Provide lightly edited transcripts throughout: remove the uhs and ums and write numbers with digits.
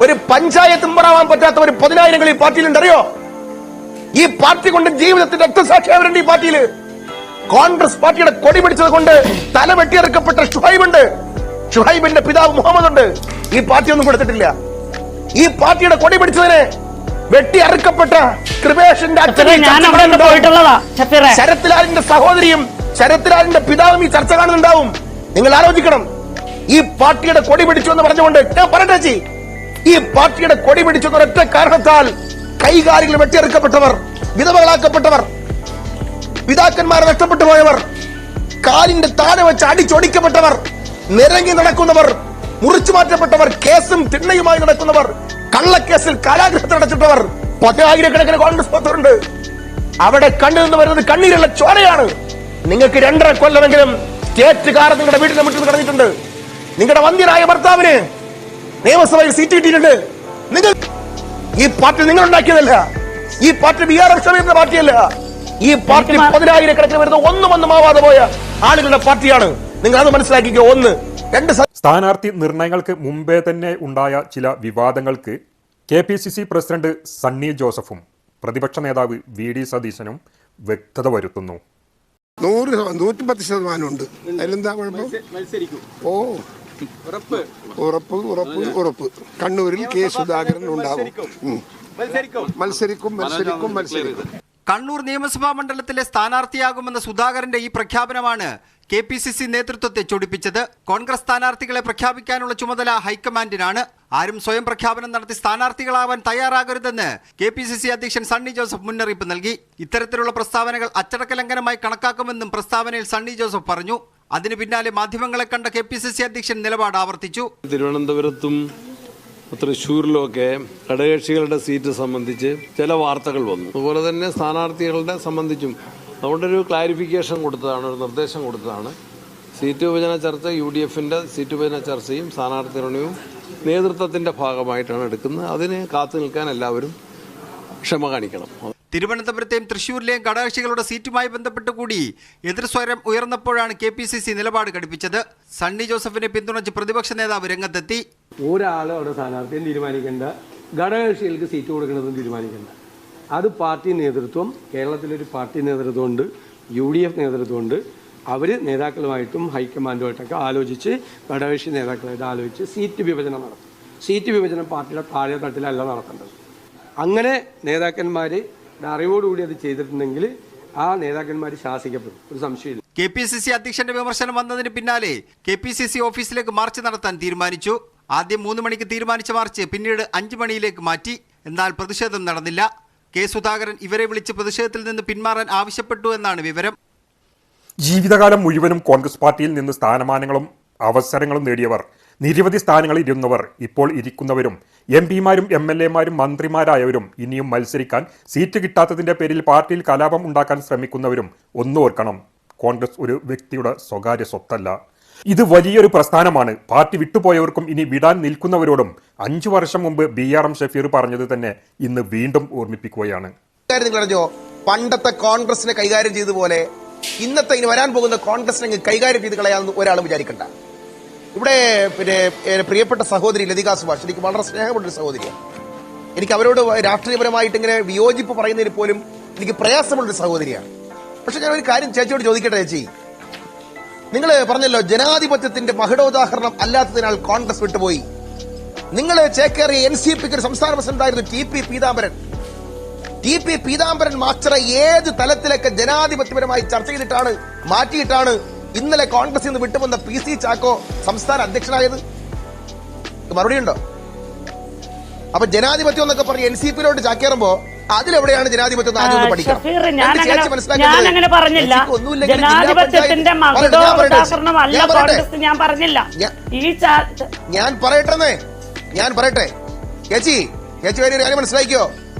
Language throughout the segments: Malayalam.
ഒരു പഞ്ചായത്ത് മെമ്പറാവാൻ പറ്റാത്ത ഒരു 10,000 ഈ പാർട്ടിയിലുണ്ട്, അറിയോ? ഈ പാർട്ടി കൊണ്ട് ജീവിതത്തിൽ രക്തസാക്ഷിയാവരുണ്ട്. ഈ പാർട്ടിയിൽ കോൺഗ്രസ് പാർട്ടിയുടെ കൊടി പിടിച്ചത് കൊണ്ട് തല വെട്ടിയെടുക്കപ്പെട്ട ഷുഹൈബുണ്ട്. ഷുഹൈബിന്റെ പിതാവ് മുഹമ്മദ് ഉണ്ട്. ഈ പാർട്ടി ഒന്നും കൊടുത്തിട്ടില്ല. ഈ പാർട്ടിയുടെ കൊടി പിടിച്ചതിന് വെട്ടി അറുക്കപ്പെട്ട കൃപേഷിന്റെ ശരത്ലാലിന്റെ സഹോദരിയും ശരത്ലാലിന്റെ പിതാവും ഈ ചർച്ച കാണുന്നുണ്ടാവും. നിങ്ങൾ ആലോചിക്കണം. ഈ പാർട്ടിയുടെ കൊടി പിടിച്ചു എന്ന് പറഞ്ഞുകൊണ്ട് ഞാൻ പറയട്ടെ, ഈ പാർട്ടിയുടെ കൊടി പിടിച്ചു ഒരൊറ്റ കാരണത്താൽ കൈകാര്യങ്ങൾ വെട്ടിയെടുക്കപ്പെട്ടവർ, വിധവകളാക്കപ്പെട്ടവർ, പിതാക്കന്മാരെ നഷ്ടപ്പെട്ടു പോയവർ, കാലിന്റെ താഴെ വെച്ച് അടിച്ചൊടിക്കപ്പെട്ടവർ, നിരങ്ങി നടക്കുന്നവർ, മുറിച്ചു മാറ്റപ്പെട്ടവർ, കേസും തിണ്ണയുമായി നടക്കുന്നവർ, കള്ളക്കേസിൽ കാലാഗ്രഹത്തിൽ അടച്ചിട്ടവർ 10,000 കോൺഗ്രസ് പ്രവർത്തകരുണ്ട്. അവിടെ കണ്ണുനിന്ന് വരുന്നത് കണ്ണീരുള്ള ചോരയാണ്. നിങ്ങൾക്ക് 2.5 കൊല്ലമെങ്കിലും സ്റ്റേറ്റ് കാർ നിങ്ങളുടെ വീട്ടിലെ മുറ്റത്ത് കിടന്നിട്ടുണ്ട്. നിങ്ങളുടെ വന്ധ്യനായ ഭർത്താവിന് നിയമസഭയിൽ സീറ്റ് കിട്ടിയിട്ടുണ്ട്. നിങ്ങൾ ഈ പാർട്ടി നിങ്ങൾ ഉണ്ടാക്കിയതല്ല. ഈ പാർട്ടി BRS ഷമീറിന്റെ പാർട്ടിയല്ല. ഈ പാർട്ടി 10,000 വരുന്ന ഒന്നും ആവാതെ പോയ ആളുകളുടെ പാർട്ടിയാണ്. നിങ്ങൾ അത് മനസ്സിലാക്കിക്കോ. 1, 2 സ്ഥാനാർത്ഥി നിർണയങ്ങൾക്ക് മുമ്പേ തന്നെ ഉണ്ടായ ചില വിവാദങ്ങൾക്ക് KPCC പ്രസിഡന്റ് സണ്ണി ജോസഫും പ്രതിപക്ഷ നേതാവ് VD സതീശനും വ്യക്തത വരുത്തുന്നു. 110% ഉണ്ട്. അതിലെന്താ കുഴപ്പം? ഓ, ഉറപ്പ്. കണ്ണൂരിൽ K സുധാകരൻ ഉണ്ടാവും. മത്സരിക്കും. കണ്ണൂർ നിയമസഭാ മണ്ഡലത്തിലെ സ്ഥാനാർത്ഥിയാകുമെന്ന സുധാകരന്റെ ഈ പ്രഖ്യാപനമാണ് KPCC നേതൃത്വത്തെ ചൊടിപ്പിച്ചത്. കോൺഗ്രസ് സ്ഥാനാർത്ഥികളെ പ്രഖ്യാപിക്കാനുള്ള ചുമതല ഹൈക്കമാൻഡിനാണ്. ആരും സ്വയം പ്രഖ്യാപനം നടത്തി സ്ഥാനാർത്ഥികളാവാൻ തയ്യാറാകരുതെന്ന് KPCC അധ്യക്ഷൻ സണ്ണി ജോസഫ് മുന്നറിയിപ്പ് നൽകി. ഇത്തരത്തിലുള്ള പ്രസ്താവനകൾ അച്ചടക്ക ലംഘനമായി കണക്കാക്കുമെന്നും പ്രസ്താവനയിൽ സണ്ണി ജോസഫ് പറഞ്ഞു. അതിനു പിന്നാലെ മാധ്യമങ്ങളെ കണ്ട KPCC അധ്യക്ഷൻ നിലപാട് ആവർത്തിച്ചു. തിരുവനന്തപുരത്തും തൃശ്ശൂരിലുമൊക്കെ ഘടകകക്ഷികളുടെ സീറ്റ് സംബന്ധിച്ച് ചില വാർത്തകൾ വന്നു. അതുപോലെ തന്നെ സ്ഥാനാർത്ഥികളുടെ സംബന്ധിച്ചും അതുകൊണ്ട് ഒരു ക്ലാരിഫിക്കേഷൻ കൊടുത്തതാണ്, ഒരു നിർദ്ദേശം കൊടുത്തതാണ്. സീറ്റ് വിഭജന ചർച്ച UDFന്റെ സീറ്റ് വിഭജന ചർച്ചയും സ്ഥാനാർത്ഥി നിർണയവും നേതൃത്വത്തിന്റെ ഭാഗമായിട്ടാണ് എടുക്കുന്നത്. അതിന് കാത്തു നിൽക്കാൻ എല്ലാവരും ക്ഷമ കാണിക്കണം. തിരുവനന്തപുരത്തെയും തൃശ്ശൂരിലെയും ഘടകകക്ഷികളുടെ സീറ്റുമായി ബന്ധപ്പെട്ട് കൂടി എതിർസ്വരം ഉയർന്നപ്പോഴാണ് KPCC നിലപാട് ഘടിപ്പിച്ചത്. സണ്ണി ജോസഫിനെ പിന്തുണച്ച് പ്രതിപക്ഷ നേതാവ് രംഗത്തെത്തി. ഒരാളും അവിടെ സ്ഥാനാർത്ഥിയും തീരുമാനിക്കേണ്ട, ഘടകകക്ഷികൾക്ക് സീറ്റ് കൊടുക്കുന്നതും തീരുമാനിക്കേണ്ട. അത് പാർട്ടി നേതൃത്വം, കേരളത്തിലൊരു പാർട്ടി നേതൃത്വമുണ്ട്, UDF നേതൃത്വമുണ്ട്. അവർ നേതാക്കളുമായിട്ടും ഹൈക്കമാൻഡുമായിട്ടൊക്കെ ആലോചിച്ച്, ഘടകകക്ഷി നേതാക്കളുമായിട്ട് ആലോചിച്ച് സീറ്റ് വിഭജനം നടത്തും. സീറ്റ് വിഭജനം പാർട്ടിയുടെ താഴെ തട്ടിലല്ല നടത്തേണ്ടത്. അങ്ങനെ നേതാക്കന്മാർ അറിവോടുകൂടി അത് ചെയ്തിട്ടുണ്ടെങ്കിൽ ആ നേതാക്കന്മാർ ശാസിക്കപ്പെടും, ഒരു സംശയമില്ല. KPCC അധ്യക്ഷന്റെ വിമർശനം വന്നതിന് പിന്നാലെ KPCC ഓഫീസിലേക്ക് മാർച്ച് നടത്താൻ തീരുമാനിച്ചു. ആദ്യം 3 മണിക്ക് തീരുമാനിച്ച മാർച്ച് പിന്നീട് 5 മണിയിലേക്ക് മാറ്റി. എന്നാൽ പ്രതിഷേധം നടന്നില്ല. K സുധാകരൻ ഇവരെ വിളിച്ച് പ്രതിഷേധത്തിൽ നിന്ന് പിന്മാറാൻ ആവശ്യപ്പെട്ടു എന്നാണ് വിവരം. ജീവിതകാലം മുഴുവനും കോൺഗ്രസ് പാർട്ടിയിൽ നിന്ന് സ്ഥാനമാനങ്ങളും അവസരങ്ങളും നേടിയവർ, നിരവധി സ്ഥാനങ്ങളിൽ ഇരുന്നവർ, ഇപ്പോൾ ഇരിക്കുന്നവരും, MP മാരും MLA മാരും മന്ത്രിമാരായവരും, ഇനിയും മത്സരിക്കാൻ സീറ്റ് കിട്ടാത്തതിന്റെ പേരിൽ പാർട്ടിയിൽ കലാപം ഉണ്ടാക്കാൻ ശ്രമിക്കുന്നവരും ഒന്നോർക്കണം. കോൺഗ്രസ് ഒരു വ്യക്തിയുടെ സ്വകാര്യ സ്വത്തല്ല. ഇത് വലിയൊരു പ്രസ്ഥാനമാണ്. പാർട്ടി വിട്ടുപോയവർക്കും ഇനി വിടാൻ നിൽക്കുന്നവരോടും 5 വർഷം മുമ്പ് BRM ഷഫീർ പറഞ്ഞത് തന്നെ ഇന്ന് വീണ്ടും ഓർമ്മിപ്പിക്കുകയാണ്. പണ്ടത്തെ കോൺഗ്രസിനെ കൈകാര്യം ചെയ്തതുപോലെ ഇന്നത്തെ ഇനി വരാൻ പോകുന്ന കോൺഗ്രസിനെ കൈകാര്യം ചെയ്ത് കളയാമെന്ന് ഒരാളും വിചാരിക്കണ്ട. ഇവിടെ പ്രിയപ്പെട്ട സഹോദരി ലതിക സുഭാഷ് എനിക്ക് വളരെ സ്നേഹമുള്ളൊരു സഹോദരിയാണ്. എനിക്ക് അവരോട് രാഷ്ട്രീയപരമായിട്ട് ഇങ്ങനെ വിയോജിപ്പ് പറയുന്നതിന് പോലും എനിക്ക് പ്രയാസമുള്ളൊരു സഹോദരിയാണ്. പക്ഷെ ഞാൻ ഒരു കാര്യം ചേച്ചിയോട് ചോദിക്കട്ടെ. ചേച്ചി, നിങ്ങൾ പറഞ്ഞല്ലോ ജനാധിപത്യത്തിന്റെ മഹടോദാഹരണം അല്ലാത്തതിനാൽ കോൺഗ്രസ് വിട്ടുപോയി. നിങ്ങൾ ചേക്കേറിയ NCPക്ക് ഒരു സംസ്ഥാന പ്രസിഡന്റായിരുന്നു TP പീതാംബരൻ മാസ്റ്ററെ ഏത് തലത്തിലൊക്കെ ജനാധിപത്യപരമായി ചർച്ച ചെയ്തിട്ടാണ് മാറ്റിയിട്ടാണ് ഇന്നലെ കോൺഗ്രസിൽ നിന്ന് വിട്ടുവന്ന PC ചാക്കോ സംസ്ഥാന അധ്യക്ഷനായത്? മറുപടി ഉണ്ടോ? അപ്പൊ ജനാധിപത്യം എന്നൊക്കെ പറഞ്ഞ് NCPയിലോട്ട് ചാക്കേറുമ്പോ അതിലെവിടെയാണ് ജനാധിപത്യം? ഞാൻ പറയട്ടെ ചേച്ചി ഒരു കാര്യം മനസ്സിലാക്കിയോ?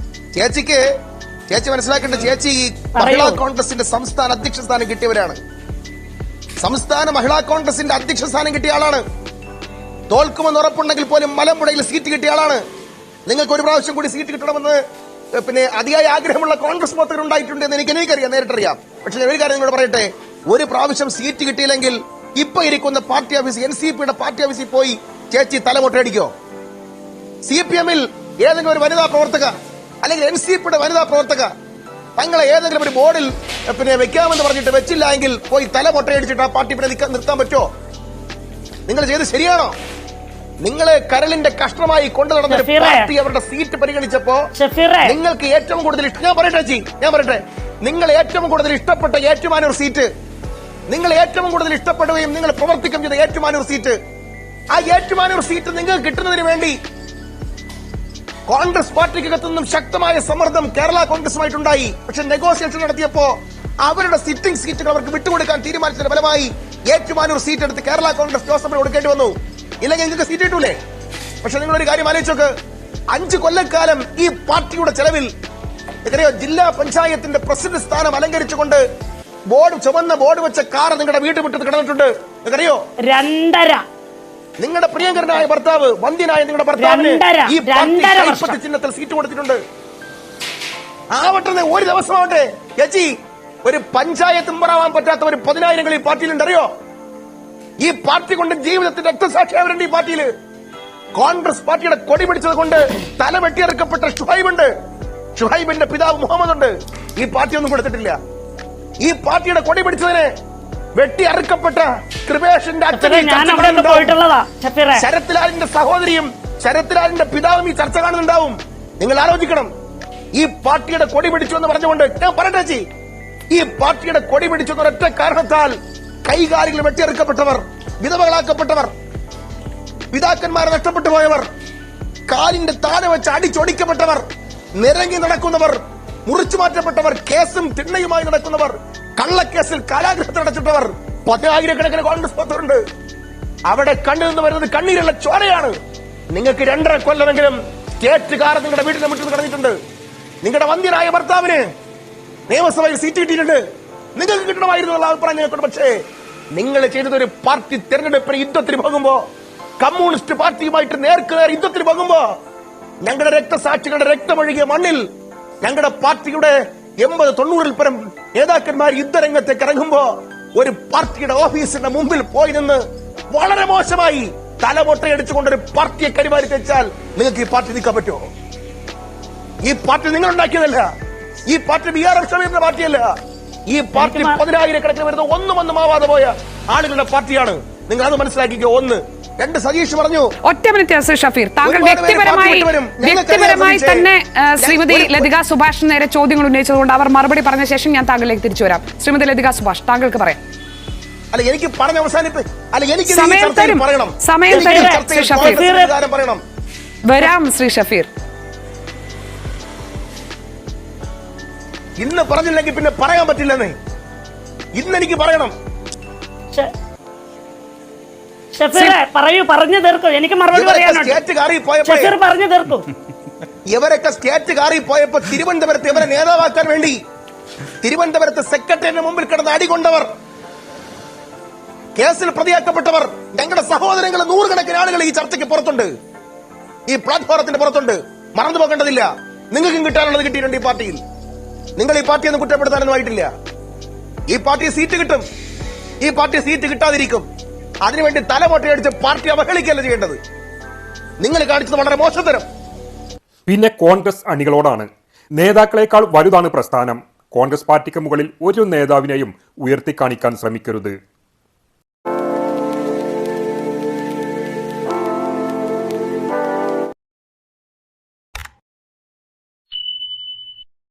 ചേച്ചി മനസ്സിലാക്കേണ്ട, ചേച്ചി മഹിളാ കോൺഗ്രസിന്റെ സംസ്ഥാന അധ്യക്ഷ സ്ഥാനം കിട്ടിയവരാണ്. സംസ്ഥാന മഹിളാ കോൺഗ്രസിന്റെ അധ്യക്ഷ സ്ഥാനം കിട്ടിയ ആളാണ്. തോൽക്കുമെന്ന് ഉറപ്പുണ്ടെങ്കിൽ പോലും മലമ്പുഴയിൽ സീറ്റ് കിട്ടിയ ആളാണ്. നിങ്ങൾക്ക് ഒരു പ്രാവശ്യം കൂടി സീറ്റ് കിട്ടണമെന്ന് അതിയായ ആഗ്രഹമുള്ള കോൺഗ്രസ് പ്രവർത്തകർ ഉണ്ടായിട്ടുണ്ട് എന്ന് എനിക്കറിയാം, നേരിട്ടറിയാം. പക്ഷെ ഞാൻ ഒരു കാര്യം നിങ്ങളോട് പറയട്ടെ, ഒരു പ്രാവശ്യം സീറ്റ് കിട്ടിയില്ലെങ്കിൽ ഇപ്പൊ ഇരിക്കുന്ന പാർട്ടി ഓഫീസ് NCPയുടെ പാർട്ടി ഓഫീസിൽ പോയി ചേച്ചി തലമുട്ടയടിക്കോ? CPM-ൽ ഏതെങ്കിലും ഒരു വനിതാ പ്രവർത്തക അല്ലെങ്കിൽ NCPയുടെ വനിതാ പ്രവർത്തക തങ്ങളെ ഏതെങ്കിലും ഒരു ബോർഡിൽ വെക്കാമെന്ന് പറഞ്ഞിട്ട് വെച്ചില്ല എങ്കിൽ പോയി തല പൊട്ടയടിച്ചിട്ട് ആ പാർട്ടി നിർത്താൻ പറ്റുമോ? നിങ്ങൾ ചെയ്ത് ശരിയാണോ? നിങ്ങളെ കരളിന്റെ കഷ്ണമായി കൊണ്ടു നടന്ന പാർട്ടി അവരുടെ സീറ്റ് പരിഗണിച്ചപ്പോ നിങ്ങൾക്ക് ഏറ്റവും കൂടുതൽ ഞാൻ പറയട്ടെ നിങ്ങൾ ഏറ്റവും കൂടുതൽ ഇഷ്ടപ്പെട്ട ഏറ്റുമാനൂർ സീറ്റ്, നിങ്ങൾ ഏറ്റവും കൂടുതൽ ഇഷ്ടപ്പെടുകയും നിങ്ങൾ പ്രവർത്തിക്കുകയും ചെയ്ത ഏറ്റുമാനൂർ സീറ്റ്, ആ ഏറ്റുമാനൂർ സീറ്റ് നിങ്ങൾക്ക് കിട്ടുന്നതിന് വേണ്ടി കോൺഗ്രസ് പാർട്ടിക്കകത്തു നിന്നും ശക്തമായ സമ്മർദ്ദം കേരള കോൺഗ്രസുമായിട്ടുണ്ടായി. പക്ഷെ നെഗോസിയേഷൻ നടത്തിയപ്പോ അവരുടെ സിറ്റിംഗ് സീറ്റുകൾ അവർക്ക് വിട്ടുകൊടുക്കാൻ തീരുമാനിച്ചതിന്റെ ഫലമായി ഏറ്റുമാനൂർ സീറ്റ് എടുത്ത് കേരള കോൺഗ്രസ് ജോസഫിന് കൊടുക്കേണ്ടി വന്നു. ഇല്ലെങ്കിൽ നിങ്ങൾക്ക് സീറ്റ് കിട്ടൂലേ? പക്ഷെ നിങ്ങളൊരു കാര്യം ആലോചിച്ചോക്ക്, 5 കൊല്ലക്കാലം ഈ പാർട്ടിയുടെ ചെലവിൽ എത്രയോ ജില്ലാ പഞ്ചായത്തിന്റെ പ്രസിഡന്റ് സ്ഥാനം അലങ്കരിച്ചുകൊണ്ട് ചുവന്ന ബോർഡ് വെച്ച കാർ നിങ്ങളുടെ വീട്ടിൽ വിട്ടത് കിടന്നിട്ടുണ്ട്. നിങ്ങൾക്കറിയോ? 2.5 നിങ്ങളുടെ പ്രിയങ്കരനായ ഭർത്താവ്, വന്ധ്യനായ നിങ്ങളുടെ ഭർത്താവിന് ഈ പാർട്ടി ചിഹ്നത്തിൽ സീറ്റ് കൊടുത്തിട്ടുണ്ട്. ആവട്ടെ, ഒരു ദിവസമാവട്ടെ ചേച്ചി, ഒരു പഞ്ചായത്ത് മെമ്പറാവാൻ പറ്റാത്ത ഒരു 10,000 ഈ പാർട്ടിയിലുണ്ട്. അറിയോ? ഈ പാർട്ടി കൊണ്ട് ജീവിതത്തിന്റെ രക്തസാക്ഷിയാവരുണ്ട്. ഈ പാർട്ടിയിൽ കോൺഗ്രസ് പാർട്ടിയുടെ കൊടി പിടിച്ചത് കൊണ്ട് തല വെട്ടിയെടുക്കപ്പെട്ട ഷുഹൈബ് ഉണ്ട്, ഷുഹൈബിന്റെ പിതാവ് മുഹമ്മദ് ഉണ്ട്. ഈ പാർട്ടി ഒന്നും കൊടുത്തിട്ടില്ല. ഈ പാർട്ടിയുടെ കൊടി പിടിച്ചതിന് വെട്ടി അറുക്കപ്പെട്ട കൃപേഷിന്റെ ശരത്ലാലിന്റെ സഹോദരിയും ശരത്ലാലിന്റെ പിതാവും ഈ ചർച്ച കാണുന്നുണ്ടാവും. നിങ്ങൾ ആലോചിക്കണം. ഈ പാർട്ടിയുടെ കൊടി പിടിച്ചു എന്ന് പറഞ്ഞുകൊണ്ട് ഞാൻ പറയട്ടെ, ഈ പാർട്ടിയുടെ കൊടി പിടിച്ചു ഒരൊറ്റ കാരണത്താൽ കൈകാലുകൾ വെട്ടിയെടുക്കപ്പെട്ടവർ, വിധവകളാക്കപ്പെട്ടവർ, പിതാക്കന്മാരെ നഷ്ടപ്പെട്ടു പോയവർ, കാലിന്റെ താഴെ വെച്ച് അടിച്ചൊടിക്കപ്പെട്ടവർ, നിരങ്ങി നടക്കുന്നവർ, മുറിച്ചു മാറ്റപ്പെട്ടവർ, കേസും തിണ്ണയുമായി നടക്കുന്നവർ, കള്ളക്കേസിൽ കാരാഗ്രഹത്തിൽ അടച്ചിട്ടവർ, 10,000 കോൺഗ്രസ് പ്രവർത്തകരുണ്ട്. അവിടെ കണ്ണുനിന്ന് വരുന്നത് കണ്ണീരുള്ള ചോരയാണ്. നിങ്ങൾക്ക് 2.5 കൊല്ലമെങ്കിലും സ്റ്റേറ്റ് കാർ നിങ്ങളുടെ വീട്ടിലെ മുറ്റിൽ കടന്നിട്ടുണ്ട്. നിങ്ങളുടെ വന്ധ്യനായ ഭർത്താവിന് നിയമസഭയിൽ സീറ്റ് കിട്ടിയിട്ടുണ്ട്. നിങ്ങൾക്ക് കിട്ടണമായിരുന്നു എന്നുള്ള അഭിപ്രായം ഞങ്ങൾക്കുണ്ട്. പക്ഷേ നിങ്ങൾ ചെയ്തത് ഒരു പാർട്ടി തെരഞ്ഞെടുപ്പിന് യുദ്ധത്തിന് പോകുമ്പോ, കമ്മ്യൂണിസ്റ്റ് പാർട്ടിയുമായിട്ട് നേർക്കുനേർ യുദ്ധത്തിന് പോകുമ്പോ, ഞങ്ങളുടെ രക്തസാക്ഷികളുടെ രക്തമൊഴുകിയ മണ്ണിൽ ഞങ്ങളുടെ പാർട്ടിയുടെ 80-90 പരം നേതാക്കന്മാർ യുദ്ധരംഗത്തേക്ക് ഇറങ്ങുമ്പോ ഒരു പാർട്ടിയുടെ ഓഫീസിന്റെ മുമ്പിൽ പോയി നിന്ന് വളരെ മോശമായി തലമൊട്ടയടിച്ചുകൊണ്ടൊരു പാർട്ടിയെ കരിവാരി തെച്ചാൽ നിങ്ങൾക്ക് ഈ പാർട്ടി നിൽക്കാൻ പറ്റുമോ? ഈ പാർട്ടി നിങ്ങൾ ഉണ്ടാക്കിയതല്ല. ഈ പാർട്ടി BRF ഷമീറിന്റെ പാർട്ടിയല്ല. ഈ പാർട്ടി 10,000 വരുന്ന ഒന്നും ആവാതെ പോയ ആളുകളുടെ പാർട്ടിയാണ്. നിങ്ങൾ അത് മനസ്സിലാക്കിക്കോ. 1. 2, സതീഷ് പറഞ്ഞു. ഒറ്റ മിനിറ്റ് ശ്രീ ഷഫീർ, താങ്കൾ വ്യക്തിപരമായി തന്നെ ശ്രീമതി ലതിക സുഭാഷിന് നേരെ ചോദ്യങ്ങൾ ഉന്നയിച്ചതുകൊണ്ട് അവർ മറുപടി പറഞ്ഞ ശേഷം ഞാൻ താങ്കളിലേക്ക് തിരിച്ചു വരാം. ശ്രീമതി ലതിക സുഭാഷ്, താങ്കൾക്ക് പറയാം. അല്ല, എനിക്ക് പറഞ്ഞ എനിക്ക് സമയം തരും ശ്രീ ഷഫീർ. വരാം ശ്രീ ഷഫീർ. ഇന്ന് പറഞ്ഞില്ലെങ്കിൽ പിന്നെ പറയാൻ പറ്റില്ലെന്നേ. ഇന്ന് എനിക്ക് പറയണം. പറഞ്ഞു തീർക്കും. എനിക്ക് മറുപടി പറയാനുണ്ട്. ഇവരൊക്കെ സ്റ്റേറ്റ് കാറി പോയപ്പോ തിരുവനന്തപുരത്ത് ഇവരെ നേതാവാക്കാൻ വേണ്ടി തിരുവനന്തപുരത്ത് സെക്രട്ടറിയുടെ മുമ്പിൽ കിടന്ന് അടികൊണ്ടവർ, കേസിൽ പ്രതിയാക്കപ്പെട്ടവർ, ഞങ്ങളുടെ സഹോദരങ്ങൾ 100 ആളുകൾ ഈ ചർച്ചയ്ക്ക് പുറത്തുണ്ട്, ഈ പ്ലാറ്റ്ഫോറത്തിന്റെ പുറത്തുണ്ട്. മറന്നു പോകേണ്ടതില്ല. നിങ്ങൾക്കും കിട്ടാനുള്ളത് കിട്ടിയിട്ടുണ്ട്. ഈ പാർട്ടിയിൽ നിങ്ങൾ ഈ പാർട്ടിയൊന്നും കുറ്റപ്പെടുത്താനൊന്നും ആയിട്ടില്ല. ഈ പാർട്ടി സീറ്റ് കിട്ടും. ഈ പാർട്ടി സീറ്റ് കിട്ടാതിരിക്കും. അതിനുവേണ്ടി തലമൊട്ടയടിച്ച് പാർട്ടി അവഹേളിക്കല്ല ചെയ്യേണ്ടത്. നിങ്ങൾ കാണിച്ചത് വളരെ മോശത്തരം. പിന്നെ കോൺഗ്രസ് അണികളോടാണ്. നേതാക്കളെക്കാൾ വലുതാണ് പ്രസ്ഥാനം. കോൺഗ്രസ് പാർട്ടിക്ക് മുകളിൽ ഒരു നേതാവിനെയും ഉയർത്തിക്കാണിക്കാൻ ശ്രമിക്കരുത്.